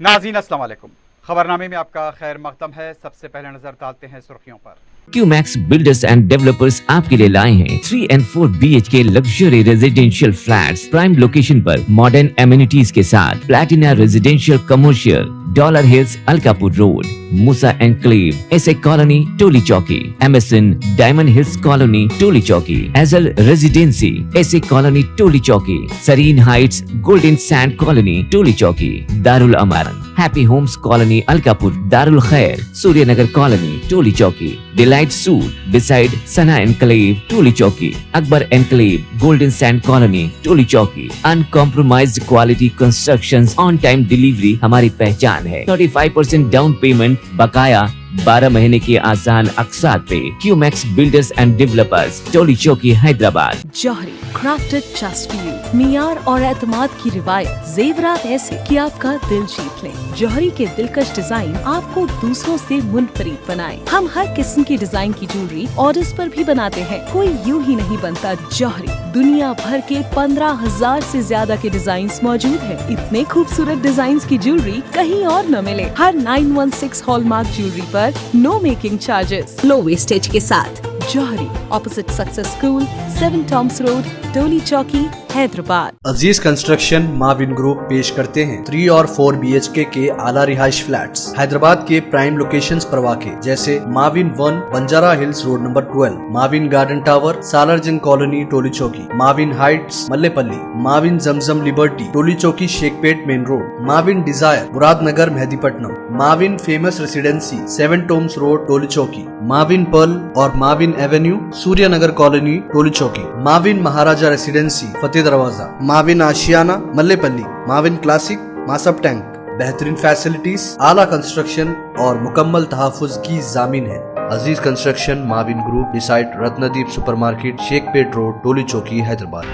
नाज़रीन अस्सलाम वालेकुम। खबरनामे में आपका खैर मकदम है। सबसे पहले नजर डालते हैं सुर्खियों पर। क्यूमैक्स बिल्डर्स एंड डेवलपर्स आपके लिए लाए हैं 3 and 4 BHK luxury residential flats prime location पर मॉडर्न एमिनिटीज के साथ Platina Residential Commercial, Dollar Hills Alkapur Road, Moosa Enclave, SA Colony Toli Chowki, MSN Diamond Hills Colony Toli Chowki, Ajal Residency SA Colony Toli Chowki, Sareen Heights Golden Sand Colony Toli Chowki, Darul Amaran Happy Homes Colony Alkapur, Darul Khair Suryanagar Colony Toli Chowki, Delight Suite beside Sana Enclave Toli Chowki, Akbar Enclave Golden Sand Colony Toli चौकी। Uncompromised quality constructions, on time delivery हमारी पहचान है। 35% down payment, बकाया 12 महीने के आसान अकसात पे। QMax builders and developers, Toli Chowki, Hyderabad. Johri crafted just for you, मियार और एतमाद की रिवायत, जेवरात ऐसे कि आपका दिल जीत लें। जौहरी के दिलकश डिजाइन आपको दूसरों से मुनफरिद बनाए। हम हर किस्म की डिजाइन की ज्वेलरी ऑर्डर्स पर भी बनाते हैं। कोई यूं ही नहीं बनता जौहरी। दुनिया भर के 15,000 से ज्यादा के डिजाइन मौजूद है। इतने खूबसूरत डिजाइन की ज्वेलरी कहीं और न मिले। हर 916 हॉलमार्क ज्वेलरी पर no making charges, low wastage के साथ। Jauhari, opposite Success School, 7 Tombs Road, Toli Chowki, Hyderabad. Aziz Construction Mavin Group पेश करते हैं 3 और 4 BHK के आला रिहाइश फ्लैट्स हैदराबाद के प्राइम लोकेशंस पर वाक़े, जैसे Mavin 1 Banjara Hills Road number 12, Mavin Garden Tower Salarjung Colony Toli Chowki, Mavin Heights Mallepally, Mavin Zamzam Liberty Toli Chowki Shaikpet Main Road, Mavin Desire Muradnagar Mehdipatnam, Mavin Famous Residency 7 Tombs Road Toli Chowki, Mavin Pearl और Mavin Avenue Suryanagar Colony Toli Chowki, Mavin Maharaja Residency Fateh Darwaza, Mavin Ashiana Mallepally, Mavin Classic Masab Tank. बेहतरीन फैसिलिटीज, आला कंस्ट्रक्शन और मुकम्मल तहफ़्फ़ुज़ की ज़ामीन है। Aziz Construction Mavin Group beside Ratnadeep Supermarket Shaikpet Road Toli Chowki Hyderabad.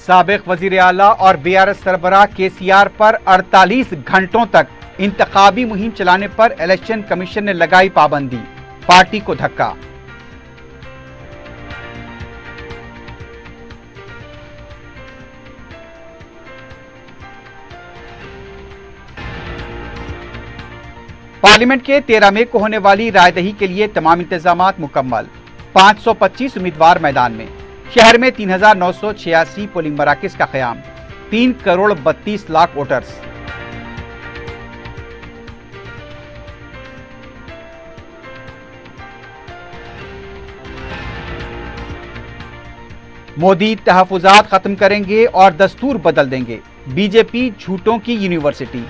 साबिक वजीर आला और BRS सरबराह KCR पर 48 घंटों तक इंतखाबी मुहिम चलाने पर इलेक्शन कमीशन ने लगाई पाबंदी, पार्टी को धक्का। पार्लियामेंट के 13 मई को होने वाली रायदही के लिए तमाम इंतजामात मुकम्मल। 525 उम्मीदवार मैदान में। शहर में 3,986 पोलिंग मराकज का क़याम। 3 करोड़ 32 लाख वोटर्स। मोदी तहफ़्फ़ुज़ात खत्म करेंगे और दस्तूर बदल देंगे। बीजेपी झूठों की university.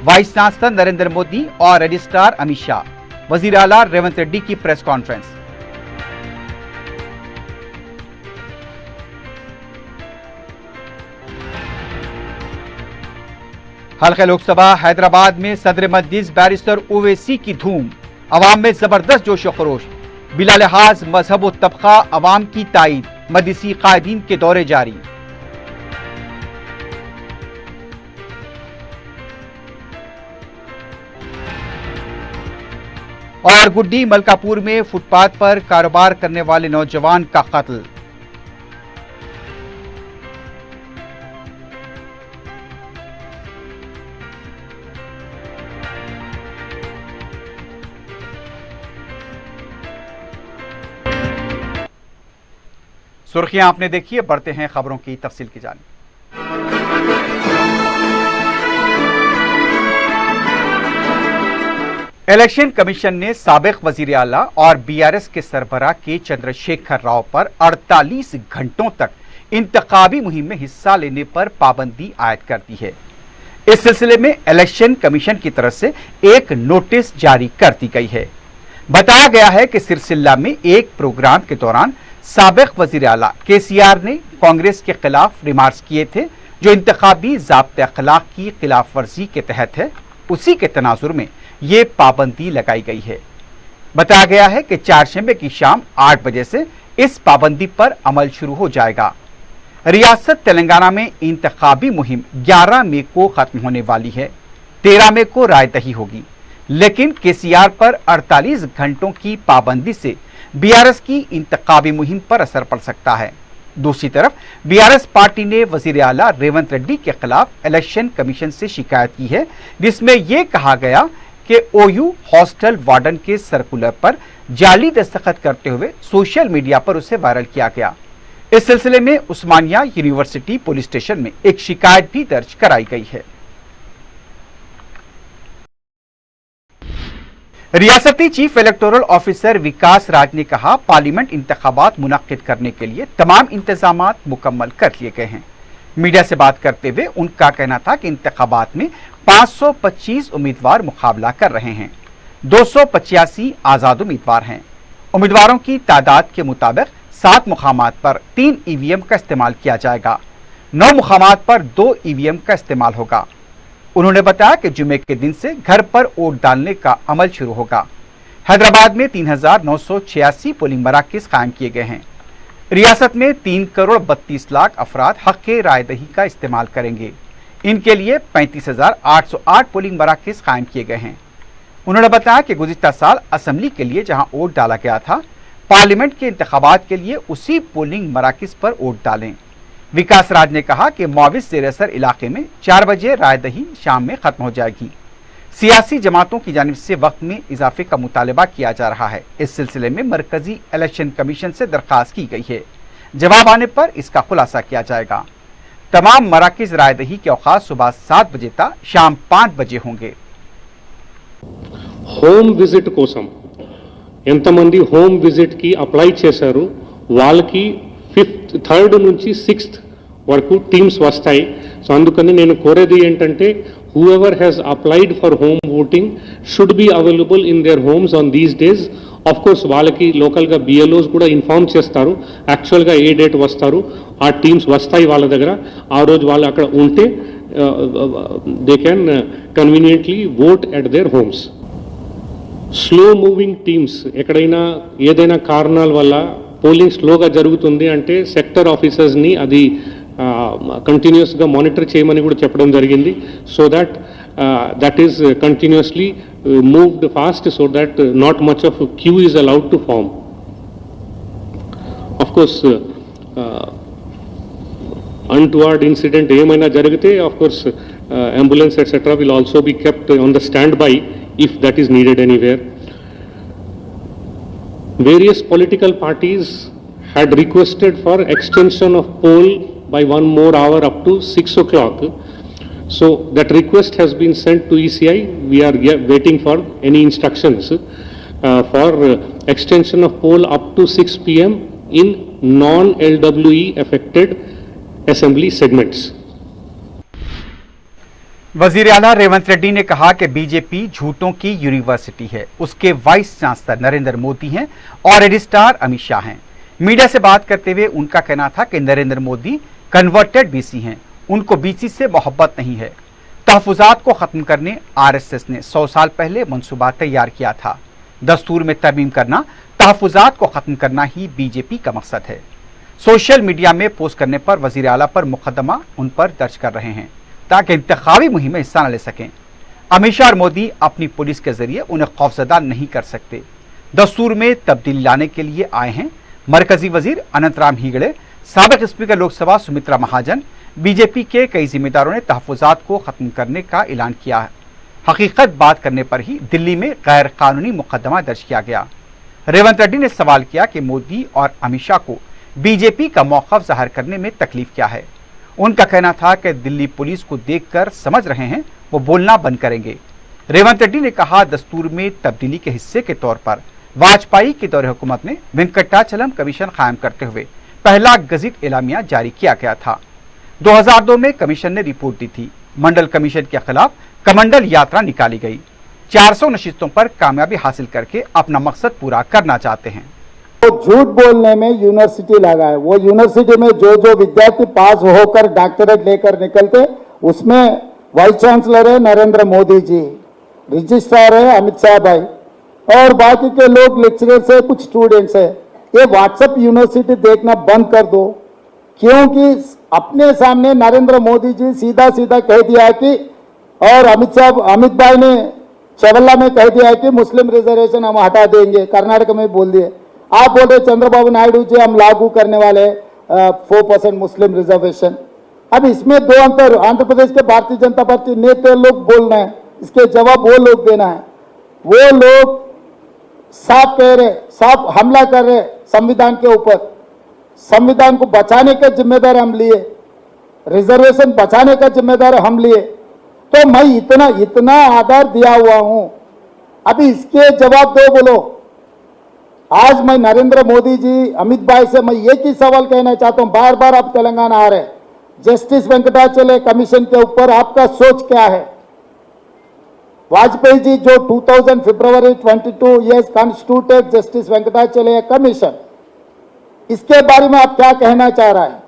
Vice chancellor Narendra Modi और रजिस्ट्रार अमित शाह। वजीर आला रेवंत रेड्डी की प्रेस कॉन्फ्रेंस। हल्के लोकसभा हैदराबाद में सदर मजलिस बैरिस्टर ओवैसी की धूम। अवाम में जबरदस्त जोश व खरोश। बिला लिहाज मजहब व तबका अवाम की ताईद। मजलिसी कायदीन के दौरे जारी। और गुड्डी मलकापुर में फुटपाथ पर कारोबार करने वाले नौजवान का कत्ल। सुर्खियां आपने देखी है, बढ़ते हैं खबरों की तफसील की जानिब। इलेक्शन कमीशन ने साबिक वजीर आला और BRS के सरबराह के चंद्रशेखर राव पर 48 घंटों तक इंतखाबी मुहिम में हिस्सा लेने पर पाबंदी आयद कर दी है। इस सिलसिले में इलेक्शन कमीशन की तरफ से एक नोटिस जारी कर दी गई है। बताया गया है कि सिरसिल्ला में एक प्रोग्राम के दौरान साबिक वजीर आला KCR ने कांग्रेस के खिलाफ रिमार्क्स किए थे, जो इंतखाबी ज़ाब्ते अखलाक की खिलाफ वर्जी के तहत है। उसी के तनाजुर में ये पाबंदी लगाई गई है। बताया गया है कि 4 शंबे की शाम 8 बजे से इस पाबंदी पर अमल शुरू हो जाएगा। रियासत तेलंगाना में इंतखाबी मुहिम 11 मई को खत्म होने वाली है। 13 मई को रायदही होगी, लेकिन KCR पर 48 घंटों की पाबंदी से BRS की इंतखाबी मुहिम पर असर पड़ सकता है। दूसरी तरफ बीआरएस पार्टी ने वजीर आला रेवंत रेड्डी के खिलाफ इलेक्शन कमीशन से शिकायत की है, जिसमें यह कहा गया कि ओयू हॉस्टल वार्डन के सर्कुलर पर जाली दस्तखत करते हुए सोशल मीडिया पर उसे वायरल किया गया। इस सिलसिले में उस्मानिया यूनिवर्सिटी पुलिस स्टेशन में एक शिकायत भी दर्ज कराई गई है। रियासती चीफ इलेक्टोरल ऑफिसर विकास राज ने कहा, पार्लियामेंट इंतखाबात मुनक्किद करने के लिए तमाम इंतजामात मुकम्मल कर लिए गए हैं। मीडिया से बात करते हुए उनका कहना था कि इंतखाबात में 525 उम्मीदवार मुकाबला कर रहे हैं, 285 आजाद उम्मीदवार हैं। उम्मीदवारों की तादाद के मुताबिक 7 मुकामात पर 3 ईवीएम का इस्तेमाल किया जाएगा, 9 मुकामात पर 2 ईवीएम का इस्तेमाल होगा। उन्होंने बताया कि जुमे के दिन से घर पर वोट डालने का अमल शुरू होगा। हैदराबाद में 3986 पोलिंग मराकज कायम किए गए हैं। रियासत में 3 करोड़ 32 लाख अफराद हक रायदही का इस्तेमाल करेंगे। इनके लिए 35,808 पोलिंग मराकज कायम किए गए हैं। उन्होंने बताया कि गुज़िश्ता साल असेंबली के लिए जहां वोट डाला गया था, पार्लियामेंट के इंतखाबात के लिए उसी पोलिंग मराकज पर वोट डालें। विकास राज ने कहा कि मुआविज ज़ेर असर इलाके में 4 बजे रायदही शाम में खत्म हो जाएगी। सियासी जमातों की जानिब से वक्त में इजाफे का मुतालबा किया जा रहा है। इस सिलसिले में मरकजी इलेक्शन कमीशन से दरखास्त की गई है। जवाब आने पर इसका खुलासा किया जाएगा। तमाम मराकज रायदही के औकात सुबह 7 बजे तक शाम 5 बजे होंगे। होम विजिट कोसम ఎంతమంది హోమ్ విజిట్ కి అప్లై చేశారు వాళ్ళకి 3rd నుంచి 6th వరకు టీమ్స్ వస్తాయి. సో అందుకని నేను కోరేది ఏంటంటే whoever has applied for home voting should be available in their homes on these days. Of course వాళ్ళకి లోకల్గా బిఎల్ఓస్ కూడా ఇన్ఫార్మ్ చేస్తారు యాక్చువల్గా ఏ డేట్ వస్తారు, ఆ టీమ్స్ వస్తాయి వాళ్ళ దగ్గర. ఆ రోజు వాళ్ళు అక్కడ ఉంటే they can conveniently vote at there homes. Slow moving teams ఎక్కడైనా ఏదైనా కారణాల వల్ల పోలింగ్ స్లోగా జరుగుతుంది అంటే సెక్టర్ ఆఫీసర్స్ని అది కంటిన్యూస్గా మానిటర్ చేయమని కూడా చెప్పడం జరిగింది. So that is continuously moved fast so that not much of queue is allowed to form. Of course untoward incident ఏమైనా జరిగితే of course ambulance etcetera will also be kept on the standby if that is needed anywhere. Various political parties had requested for extension of poll by 1 more hour up to 6 o'clock. So that request has been sent to ECI. We are waiting for any instructions for extension of poll up to 6 PM in non-LWE affected assembly segments. वजीर आला रेवंत रेड्डी ने कहा कि BJP झूठों की university है, उसके vice chancellor Narendra Modi हैं और रजिस्ट्रार अमित शाह हैं। मीडिया से बात करते हुए उनका कहना था कि नरेंद्र मोदी कन्वर्टेड बीसी हैं, उनको बीसी से मोहब्बत नहीं है। तहफुजात को खत्म करने आरएसएस ने 100 साल पहले मंसूबा तैयार किया था। दस्तूर में तरमीम करना, तहफुजात को खत्म करना ही बीजेपी का मकसद है। सोशल मीडिया में पोस्ट करने पर वजीर आला पर मुकदमा उन पर दर्ज कर रहे हैं ताकि इंतखाबी मुहिम में हिस्सा न ले सकें। अमित शाह और मोदी अपनी पुलिस के जरिए उन्हें खौफजदा नहीं कर सकते। दस्तूर में तब्दीली लाने के लिए आए हैं मरकजी वजीर अनंतराम हीगड़े, साबिक स्पीकर लोकसभा सुमित्रा महाजन। बीजेपी के कई जिम्मेदारों ने तहफुजात को खत्म करने का ऐलान किया है। हकीकत बात करने पर ही दिल्ली में गैर कानूनी मुकदमा दर्ज किया गया। रेवंत रेड्डी ने सवाल किया कि मोदी और अमित शाह को बीजेपी का मौक़िफ़ ज़ाहिर करने में तकलीफ क्या है। उनका कहना था कि दिल्ली पुलिस को देखकर समझ रहे हैं वो बोलना बंद करेंगे। रेवंत रेड्डी ने कहा, दस्तूर में तब्दीली के हिस्से के तौर पर वाजपेयी के दौरे हुकूमत में वेंकटाचलम कमीशन कायम करते हुए पहला गज़ट एलामिया जारी किया गया था। 2002 में कमीशन ने रिपोर्ट दी थी। मंडल कमीशन के खिलाफ कमंडल यात्रा निकाली गई। 400 नशिस्तों पर कामयाबी हासिल करके अपना मकसद पूरा करना चाहते हैं। तो झूठ बोलने में यूनिवर्सिटी लगा है। वो यूनिवर्सिटी में जो विद्यार्थी पास होकर डॉक्टरेट लेकर निकलते उसमें वाइस चांसलर है नरेंद्र मोदी जी, रजिस्ट्रार है अमित शाह भाई और बाकी के लोग लेक्चरर्स है, कुछ स्टूडेंट्स है। ये व्हाट्सएप यूनिवर्सिटी देखना बंद कर दो, क्योंकि अपने सामने नरेंद्र मोदी जी सीधा सीधा कह दिया कि और अमित भाई ने चवल्ला में कह दिया कि मुस्लिम रिजर्वेशन हम हटा देंगे, कर्नाटक में बोल दिए। आप बोल रहे चंद्रबाबू नायडू जी हम लागू करने वाले हैं 4% मुस्लिम रिजर्वेशन। अब इसमें दो अंतर, आंध्र प्रदेश के भारतीय जनता पार्टी नेता लोग बोलना है, इसके जवाब वो लोग देना है। वो लोग साफ कह रहे, साफ हमला कर रहे संविधान के ऊपर। संविधान को बचाने का जिम्मेदार हम लिए, रिजर्वेशन बचाने का जिम्मेदार हम लिए, तो मैं इतना आधार दिया हुआ हूं, अभी इसके जवाब दो बोलो। आज मैं नरेंद्र मोदी जी, अमित भाई से मैं एक ही सवाल कहना चाहता हूं, बार बार आप तेलंगाना आ रहे, जस्टिस वेंकटाचल कमीशन के ऊपर आपका सोच क्या है? वाजपेयी जी जो 2000 फरवरी 22 years constituted justice Venkatachal commission, इसके बारे में आप क्या कहना चाह रहा है?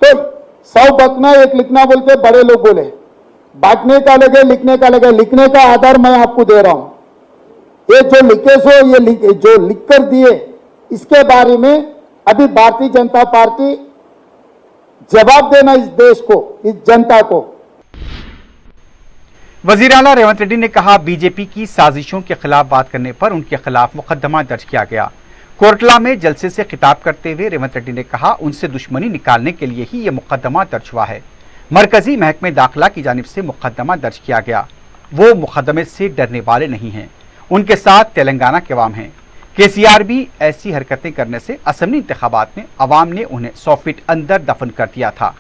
तो 100 बकना एक लिखना बोल के बड़े लोग बोले, बांटने का लगे, लिखने का लगे। लिखने का आधार मैं आपको दे रहा हूं, ये जो लिखे सो ये जो लिख कर दिए, इसके बारे में अभी भारतीय जनता पार्टी जवाब देना इस देश को, इस जनता को। वजीर आला रेवंत रेड्डी ने कहा, बीजेपी की साजिशों के खिलाफ बात करने पर उनके खिलाफ मुकदमा दर्ज किया गया। कोरटला में जलसे से खिताब करते हुए रेवंत रेड्डी ने कहा, उनसे दुश्मनी निकालने के लिए ही यह मुकदमा दर्ज हुआ है। मरकजी महकमे दाखिला की जानिब से मुकदमा दर्ज किया गया। वो मुकदमे से डरने वाले नहीं हैं, उनके साथ तेलंगाना के अवाम हैं। केसीआर भी ऐसी हरकतें करने से असेंबली इंतखाबात में अवाम ने उन्हें 100 फीट अंदर दफन कर दिया था।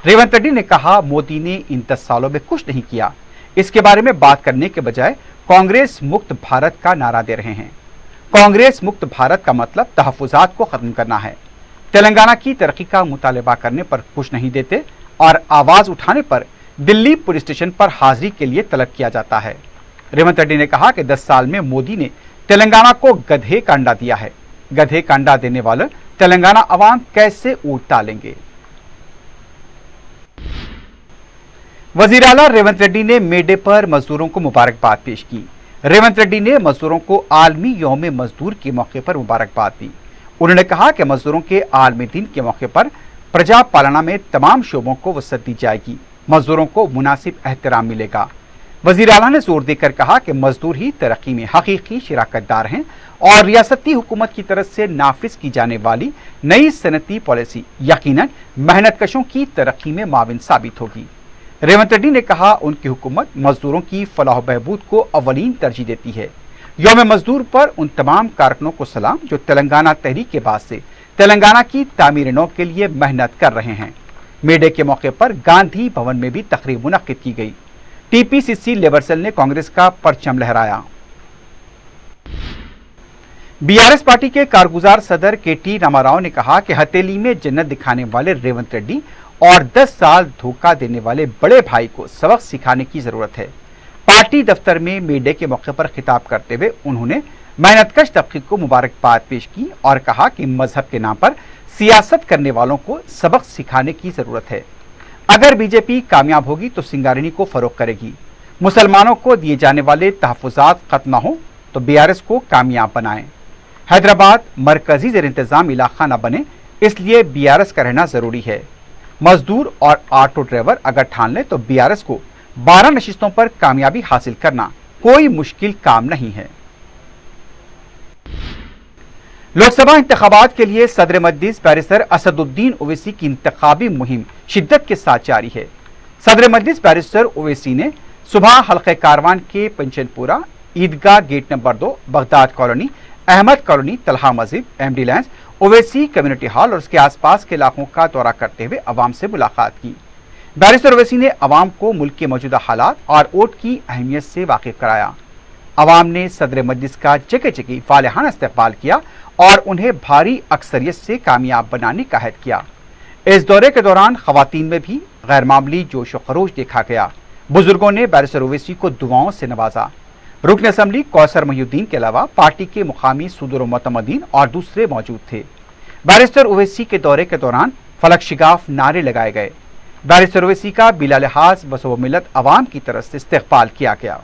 रेवंत रेड्डी ने कहा, मोदी ने इन 10 सालों में कुछ नहीं किया। इसके बारे में बात करने के बजाय कांग्रेस मुक्त भारत का नारा दे रहे हैं। कांग्रेस मुक्त भारत का मतलब तहफुजात को खत्म करना है। तेलंगाना की तरक्की का मुतालबा करने पर कुछ नहीं देते और आवाज उठाने पर दिल्ली पुलिस स्टेशन पर हाजिरी के लिए तलब किया जाता है। रेवंत रेड्डी ने कहा कि 10 साल में मोदी ने तेलंगाना को गधे का अंडा दिया है। गधे का अंडा देने वाले तेलंगाना अवाम कैसे ऊँट तालेंगे? वजीर आला रेवंत रेड्डी ने मे डे पर मजदूरों को मुबारकबाद पेश की। रेवंत रेड्डी ने मजदूरों को आलमी यौम मजदूर के मौके पर मुबारकबाद दी। उन्होंने कहा कि मजदूरों के आलमी दिन के मौके पर प्रजा पालना में तमाम शोबों को वसअत दी जाएगी, मजदूरों को मुनासिब एहतराम मिलेगा। वजीर आला ने जोर देकर कहा कि मजदूर ही तरक्की में हकीकी शिराकतदार हैं और रियासती हुकूमत की तरफ से नाफिज की जाने वाली नई सनती पॉलिसी यकीनन मेहनतकशों की तरक्की में माविन साबित होगी। रेवंत रेड्डी ने कहा, उनकी हुकूमत मजदूरों की फलाह बहबूद को अवलीन तरजीह देती है। यौम मजदूर पर उन तमाम कारकुनों को सलाम जो तेलंगाना तहरीक के बाद से तेलंगाना की तामीर नौ के लिए मेहनत कर रहे हैं। मे डे के मौके पर गांधी भवन में भी तकरीब मुनक्किद की गई। टीपीसीसी लेबर सेल ने कांग्रेस का परचम लहराया। बीआरएस पार्टी के कारगुजार सदर केटी रामाराव ने कहा कि हथेली में जन्नत दिखाने वाले रेवंत रेड्डी और 10 साल धोखा देने वाले बड़े भाई को सबक सिखाने की जरूरत है। पार्टी दफ्तर में मे डे के मौके पर खिताब करते हुए उन्होंने मेहनतकश तबके को मुबारकबाद पेश की और कहा कि मजहब के नाम पर सियासत करने वालों को सबक सिखाने की जरूरत है। अगर बीजेपी कामयाब होगी तो सिंगारिनी को फरोग करेगी। मुसलमानों को दिए जाने वाले तहफुजात खत्म न हो तो बीआरएस को कामयाब बनाएं। हैदराबाद मरकजी ज़ेर इंतजाम इलाका न बने, इसलिए बीआरएस का रहना जरूरी है। मजदूर और ऑटो ड्राइवर अगर ठान ले तो बीआरएस को 12 नशिस्तों पर कामयाबी हासिल करना कोई मुश्किल काम नहीं है। लोकसभा इंतखाबात के लिए सदर मजलिस बैरिस्टर असदुद्दीन ओवैसी की इंतखाबी मुहिम शिद्दत के साथ जारी है। सदर मजलिस बैरिस्टर ओवैसी ने सुबह हल्के कारवान के Panchanpura, Eidgah Gate number 2, Baghdad Colony, Ahmed Colony, Talha Masjid, MD Lines, Owaisi Community Hall और उसके आसपास के इलाकों का दौरा करते हुए अवाम से मुलाकात की। बैरिस्टर ओवैसी ने अवाम को मुल्क के मौजूदा हालात और वोट की अहमियत से वाकिफ कराया। अवाम ने सदर मजलिस का जगह जगह फालिहाना इस्तकबाल किया और उन्हें भारी अक्सरियत से कामयाब बनाने का अहद किया। इस दौरे के दौरान खवातीन में भी गैर मामूली जोश व खरोश देखा गया। बुजुर्गों ने बैरिस्टर ओवैसी को दुआओं से नवाजा। रुकन असम्बली कौसर मोहिउद्दीन के अलावा पार्टी के मुकामी सदर मुतमदीन और दूसरे मौजूद थे। बैरिस्टर ओवैसी के दौरे के दौरान फलक शिगाफ नारे लगाए गए। बैरिस्टर ओवैसी का बिला लिहाज बसो मिलत अवाम की तरफ से इस्तकबाल किया गया।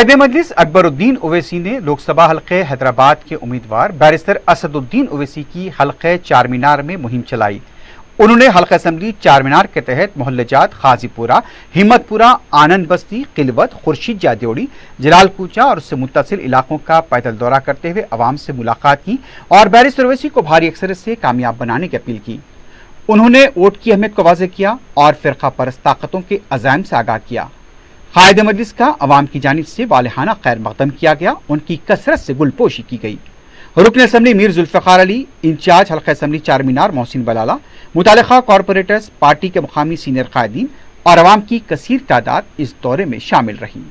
कायदे मजलिस अकबरुद्दीन ओवैसी ने लोकसभा हल्के हैदराबाद के उम्मीदवार बैरिस्टर असदुद्दीन ओवैसी की हल्के चारमीनार में मुहिम चलाई। उन्होंने हल्का असम्बली चारमीनार के तहत मोहल्लेजात खाजीपुरा, हिम्मतपुरा, आनंद बस्ती, किलवत, खुर्शीद जादेवड़ी, जलाल कूचा और उससे मुत्तसिल इलाकों का पैदल दौरा करते हुए अवाम से मुलाकात की और बैरिस्टर ओवैसी को भारी अक्सरियत से कामयाब बनाने की अपील की। उन्होंने वोट की अहमियत को वाज़ेह किया और फिरका परस्त ताकतों के अज़ाइम से आगाह किया। कायदे मजलिस का अवाम की जानिब से वालिहाना खैर मकदम किया गया, उनकी कसरत से गुलपोशी की गई। रुकन असम्बली मीर जुल्फ़िकार अली, इंचार्ज हल्का असम्बली चारमीनार मोहसिन बलाला, मुतालिका कॉरपोरेटर्स, पार्टी के मुकामी सीनियर कायदीन और अवाम की कसीर तादाद इस दौरे में शामिल रही।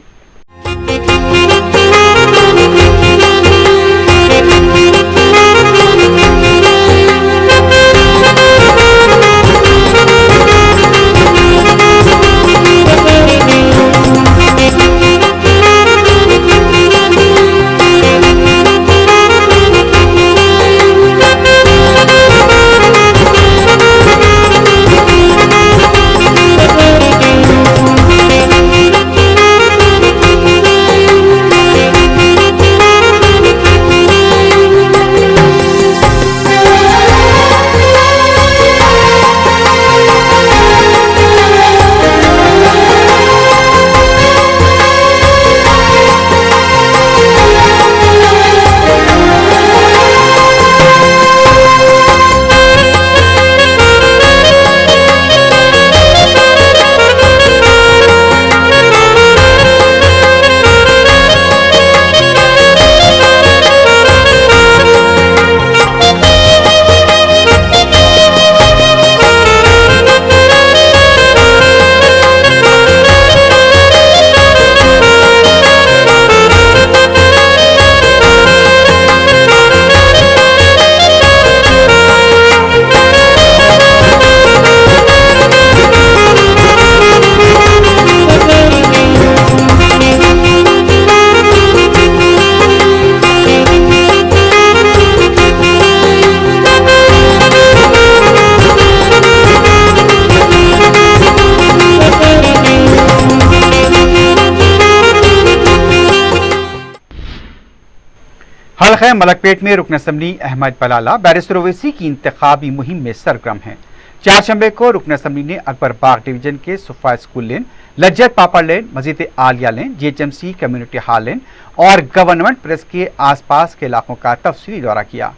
हल्का मलकपेट में रुकन असम्बली अहमद बलाला बैरिस्टर ओवैसी की इंतखाबी मुहिम में सरगर्म हैं। चारशंबे को रुकन असम्बली ने अकबर बाग डिवीजन के सुफा स्कूल लेन, लज्जत पापड़ लेन, मस्जिद आलिया लेन, GHMC कम्युनिटी हॉल लेन और गवर्नमेंट प्रेस के आसपास के इलाकों का तफसीली दौरा किया।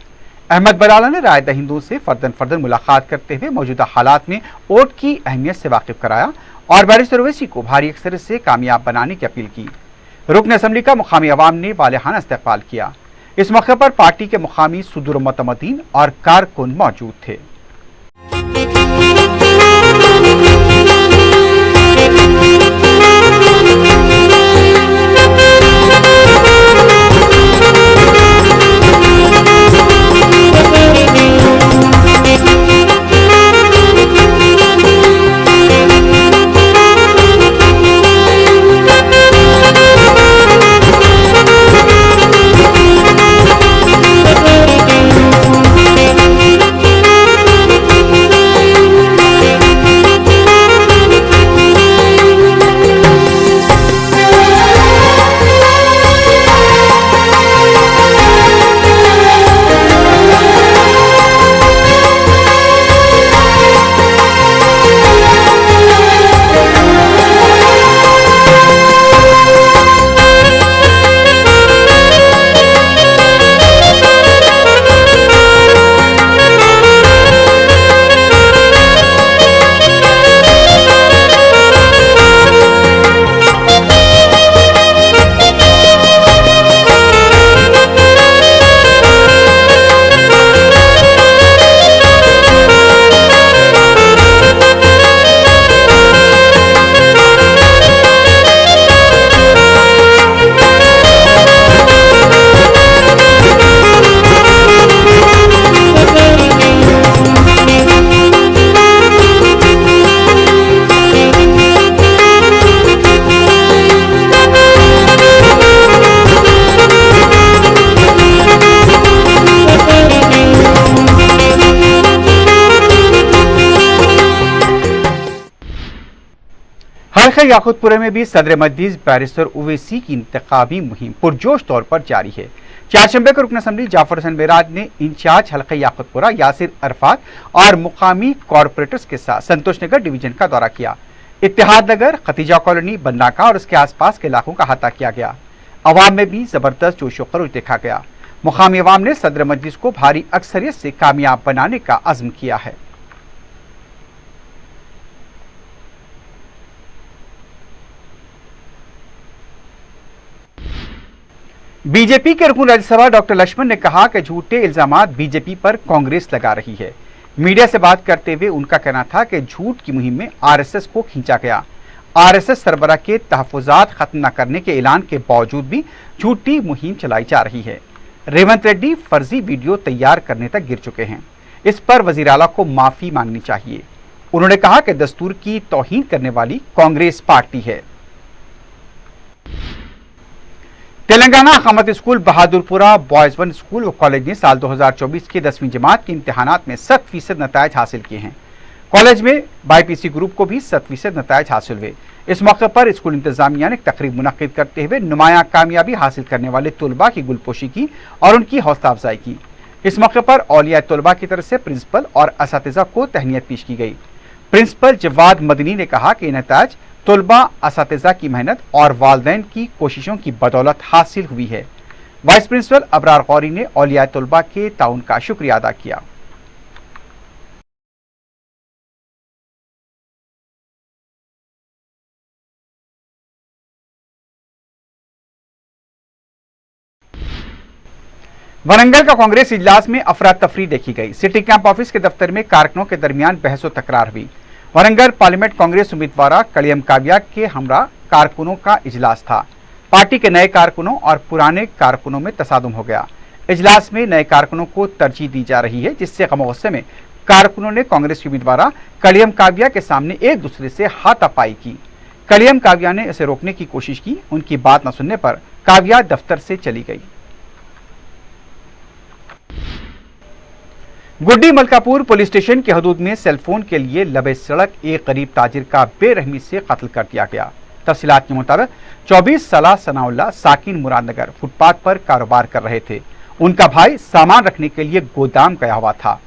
अहमद बलाला ने राय दहिंदों से फर्दन फर्दन मुलाकात करते हुए मौजूदा हालात में वोट की अहमियत से वाकिफ कराया और बैरिस्टर ओवैसी को भारी अक्सरियत से कामयाब बनाने की अपील की। रुकन असम्बली का मुकामी अवाम ने वालिहाना इस्तकबाल किया। इस मौके पर पार्टी के मुकामी सुदूर मुतमदीन और कारकुन मौजूद थे। हल्के याकूतपुरा में भी सदर मजलिस बैरिस्टर ओवैसी की इंतखाबी मुहिम पुरजोश तौर पर जारी है। चारशंबे को रुकन असम्बली जाफर हसन मेराज ने इंचार्ज हल्के याकूतपुरा यासिर अरफात और मुकामी कॉरपोरेटर्स के साथ संतोष नगर डिवीजन का दौरा किया। इत्तेहाद नगर, खतीजा कॉलोनी, बन्नाका और उसके आसपास के इलाकों का अहाता किया गया। अवाम में भी जबरदस्त जोश व खरोश देखा गया। मुकामी अवाम ने सदर मजलिस को भारी अक्सरियत से कामयाब बनाने का अज़्म किया है। बीजेपी के रुकन राज्यसभा डॉक्टर लक्ष्मण ने कहा कि झूठे इल्जामात बीजेपी पर कांग्रेस लगा रही है। मीडिया से बात करते हुए उनका कहना था कि झूठ की मुहिम में आरएसएस को खींचा गया। आरएसएस सरबराह के तहफ़्फ़ुज़ात खत्म न करने के ऐलान के बावजूद भी झूठी मुहिम चलाई जा रही है। रेवंत रेड्डी फर्जी वीडियो तैयार करने तक गिर चुके हैं। इस पर वज़ीर आला को माफ़ी मांगनी चाहिए। उन्होंने कहा कि दस्तूर की तौहीन करने वाली कांग्रेस पार्टी है। तेलंगाना अकामत school Bahadurpura boys one school व कॉलेज ने साल 2024 की 10वीं जमात के इम्तिहानात में 100% नतायज हासिल किए हैं। कॉलेज में बाईपीसी ग्रुप को भी 100% नतायज हासिल हुए। इस मौके पर स्कूल इंतजामिया ने एक तकरीब मुनक्किद करते हुए नुमाया कामयाबी हासिल करने वाले तलबा की गुलपोशी की और उनकी हौसला अफजाई की। इस मौके पर औलिया तलबा की तरफ से प्रिंसिपल और असातिज़ा को तहनीत पेश की गई। प्रिंसिपल जवाद मदनी ने कहा कि नतायज तलबा, असातिज़ा की मेहनत और वालिदैन की कोशिशों की बदौलत हासिल हुई है। वाइस प्रिंसिपल अबरार गौरी ने औलिया तलबा के ताउन का शुक्रिया अदा किया। वरंगल का कांग्रेस इजलास में अफरा तफरी देखी गई। सिटी कैंप ऑफिस के दफ्तर में कारकुनों के दरमियान बहस व तकरार हुई। वरंगल पार्लियामेंट कांग्रेस उम्मीदवार कलियम काव्या के हमरा कारकुनों का इजलास था। पार्टी के नए कारकुनों और पुराने कारकुनों में तसादुम हो गया। इजलास में नए कारकुनों को तरजीह दी जा रही है, जिससे गम-ओ-गुस्से में कारकुनों ने कांग्रेस की उम्मीदवार कलियम काव्या के सामने एक दूसरे से हाथापाई की। कलियम काव्या ने इसे रोकने की कोशिश की। उनकी बात न सुनने पर काव्या दफ्तर से चली गई। गुड्डी मलकापुर पुलिस स्टेशन के हदूद में सेलफोन के लिए लबे सड़क एक गरीब ताजिर का बेरहमी से कत्ल कर दिया गया। तफसीलात के मुताबिक 24 साला सनाउल्लाह साकिन मुरादनगर फुटपाथ पर कारोबार कर रहे थे। उनका भाई सामान रखने के लिए गोदाम गया हुआ था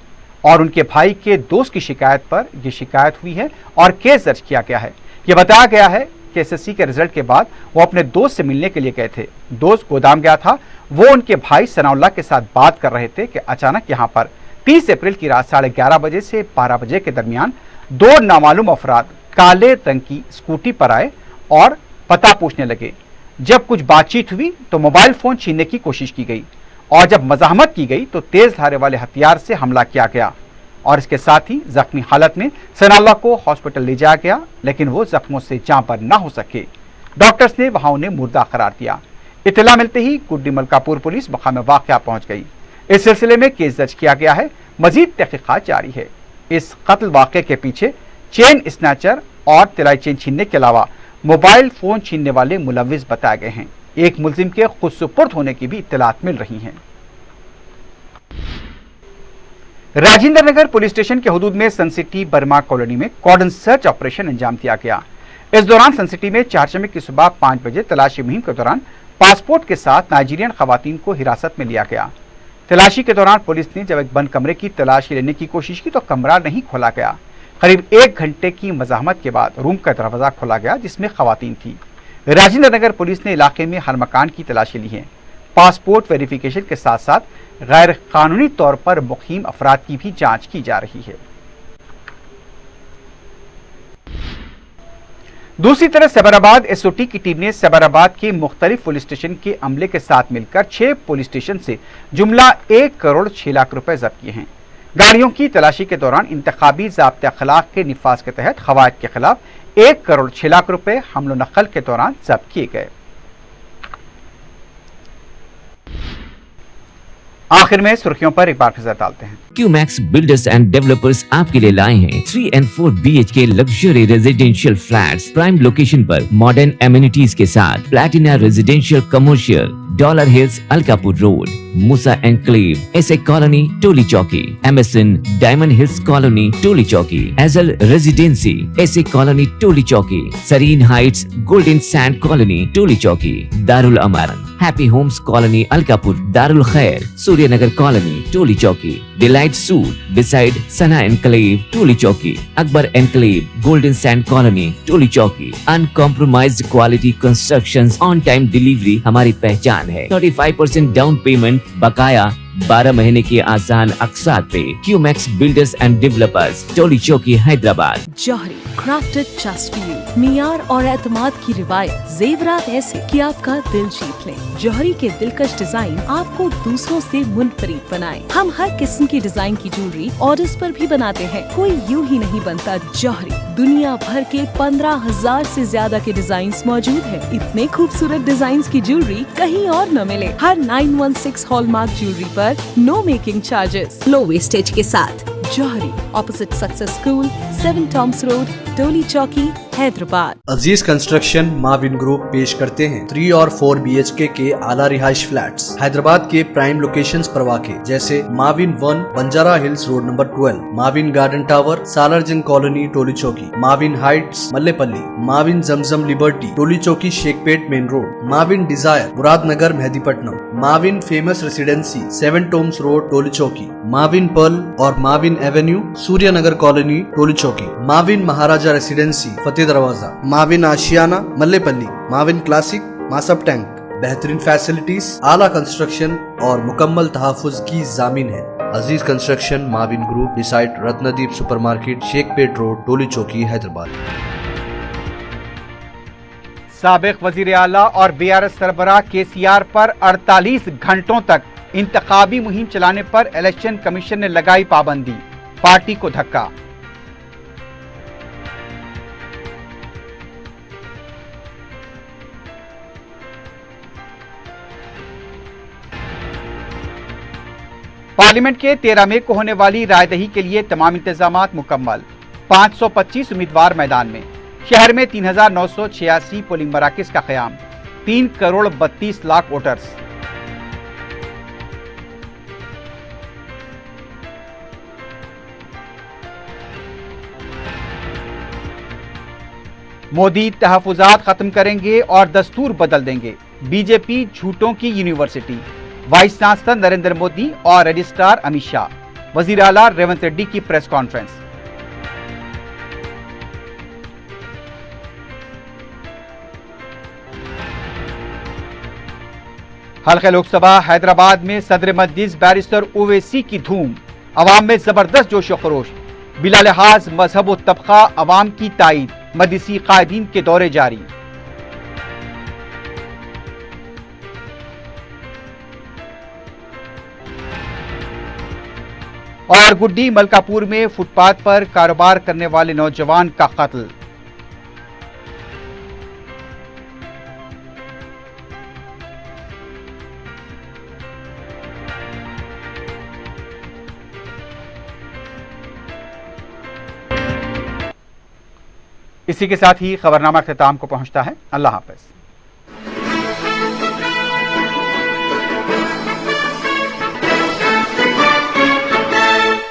और उनके भाई के दोस्त की शिकायत पर यह शिकायत हुई है और केस दर्ज किया गया है। यह बताया गया है कि एसएससी के रिजल्ट के बाद वो अपने दोस्त से मिलने के लिए गए थे। दोस्त गोदाम गया था। वो उनके भाई सनाउल्लाह के साथ बात कर रहे थे कि अचानक यहाँ पर 30 अप्रैल की रात 11:30 बजे से 12 बजे के दरमियान दो नामालूम अफराद काले रंग की स्कूटी पर आए और पता पूछने लगे। जब कुछ बातचीत हुई तो मोबाइल फोन छीनने की कोशिश की गई और जब मज़ाहमत की गई तो तेज धारे वाले हथियार से हमला किया गया और इसके साथ ही जख्मी हालत में सनाउल्लाह को हॉस्पिटल ले जाया गया, लेकिन वो जख्मों से जां पर ना हो सके। डॉक्टर्स ने वहां उन्हें मुर्दा करार दिया। इत्तला मिलते ही गुड्डी मलकापुर पुलिस मकाम वाक़या पहुंच गई। इस सिलसिले में केस दर्ज किया गया है। मजीद तहकीकात जारी है। इस कत्ल वाक़े के पीछे चेन स्नैचर और तिलाई चेन छीनने के अलावा मोबाइल फोन छीनने वाले मुलव्विस बताए गए हैं। एक मुलजिम के खुद सुपुर्द होने की भी इत्तलात मिल रही हैं। राजेंद्र नगर पुलिस स्टेशन के हुदूद में सनसिटी बर्मा कॉलोनी में कॉर्डन सर्च ऑपरेशन अंजाम दिया गया। इस दौरान सनसिटी में चारशंबे की सुबह 5 बजे तलाशी मुहिम के दौरान पासपोर्ट के साथ नाइजीरियन खवातीन को हिरासत में लिया गया। तलाशी के दौरान पुलिस ने जब एक बंद कमरे की तलाशी लेने की कोशिश की तो कमरा नहीं खोला गया। करीब 1 घंटे की मज़ाहमत के बाद रूम का दरवाजा खोला गया जिसमें खवातीन थी। राजेंद्र नगर पुलिस ने इलाके में हर मकान की तलाशी ली है। पासपोर्ट वेरिफिकेशन के साथ साथ गैर कानूनी तौर पर मुक़ीम अफराद की भी जांच की जा रही है। दूसरी तरफ सैबराबाद एसओटी की टीम ने सैबराबाद के मुख्तलिफ पुलिस स्टेशन के अमले के साथ मिलकर 6 पुलिस स्टेशन से जुमला 1 करोड़ 6 लाख रुपए जब्त किए हैं। गाड़ियों की तलाशी के दौरान इंतखाबी ज़ाब्ते अखलाक के निफाज के तहत खवायद के खिलाफ 1 करोड़ 6 लाख रुपए हमलो नकल के दौरान जब्त किए गए। आखिर में सुर्खियों पर एक बार नजर डालते हैं। क्यूमैक्स बिल्डर्स एंड डेवलपर्स आपके लिए लाए हैं 3 and 4 BHK luxury residential flats prime location पर मॉडर्न एमिनिटीज के साथ Platina Residential Commercial Dollar Hills Alkapur Road Moosa Enclave SA Colony Toli Chowki MSN Diamond Hills Colony Toli Chowki Ajal Residency SA Colony Toli Chowki Sareen Heights Golden Sand Colony Toli Chowki Darul Aman Happy Homes Colony Alkapur Darul Khair Suryanagar Colony Toli Chowki Delight Suite beside Sana Enclave Toli Chowki Akbar Enclave Golden Sand Colony Toli चौकी uncompromised quality constructions on time delivery हमारी पहचान है। 35% down payment बकाया 12 महीने की आसान अकसात पे। QMax builders and developers Toli Chowki Hyderabad. Johri crafted just for you, मियार और एतमाद की रिवायत, जेवरात ऐसे कि आपका दिल जीत लें। जौहरी के दिलकश डिजाइन आपको दूसरों से मुनफरिद बनाए। हम हर किस्म की डिजाइन की ज्वेलरी ऑर्डर्स पर भी बनाते हैं, कोई यूं ही नहीं बनता। जौहरी दुनिया भर के 15,000 से ज्यादा के डिजाइन मौजूद है। इतने खूबसूरत डिजाइन की ज्वेलरी कहीं और न मिले। हर 916 हॉलमार्क ज्वेलरी पर no making charges, low wastage के साथ। Jauhari opposite Success School, 7 Tombs Road, Toli Chowki, Hyderabad. Aziz Construction Mavin Group पेश करते हैं 3 और 4 BHK के आला रिहाइश फ्लैट्स हैदराबाद के प्राइम लोकेशंस पर वाक़े जैसे Mavin 1 Banjara Hills Road number 12, Mavin Garden Tower Salarjung Colony Toli Chowki, Mavin Heights Mallepally, Mavin Zamzam Liberty Toli Chowki Shaikpet Main Road, Mavin Desire Muradnagar Mehdipatnam, Mavin Famous Residency 7 Tombs Road Toli Chowki, Mavin Pearl और Mavin Avenue Suryanagar Colony Toli Chowki, Mavin Maharaja Residency Fateh Darwaza, Mavin Ashiana Mallepally, Mavin Classic Masab Tank. बेहतरीन फैसिलिटीज, आला कंस्ट्रक्शन और मुकम्मल तहफ़्फ़ुज़ की ज़ामीन है। Aziz Construction Mavin Group beside Ratnadeep Supermarket Shaikpet Road Toli Chowki Hyderabad. साबिक वजीर आला और BRS सरबराह KCR पर 48 घंटों तक इंतखाबी मुहिम चलाने पर इलेक्शन कमीशन ने लगाई पाबंदी, पार्टी को धक्का। पार्लियामेंट के 13 मई को होने वाली रायदही के लिए तमाम इंतजामात मुकम्मल। 525 उम्मीदवार मैदान में। शहर में 3,986 पोलिंग मराकज का क़याम। 3 करोड़ 32 लाख वोटर्स। मोदी तहफ़्फ़ुज़ात खत्म करेंगे और दस्तूर बदल देंगे। बीजेपी झूठों की university. Vice chancellor Narendra Modi और रजिस्ट्रार अमित शाह। वज़ीर आला रेवंत रेड्डी की प्रेस कॉन्फ्रेंस। हल्के लोकसभा हैदराबाद में सदर मजलिस बैरिस्टर ओवैसी की धूम। अवाम में जबरदस्त जोश खरोश। बिला लिहाज मजहब व तबका अवाम की ताईद। मजलिसी कायदीन के दौरे जारी। और गुड्डी मलकापुर में फुटपाथ पर कारोबार करने वाले नौजवान का कत्ल। इसी के साथ ही खबरनामा अख्ताम को पहुंचता है। अल्लाह हाफ़िज़।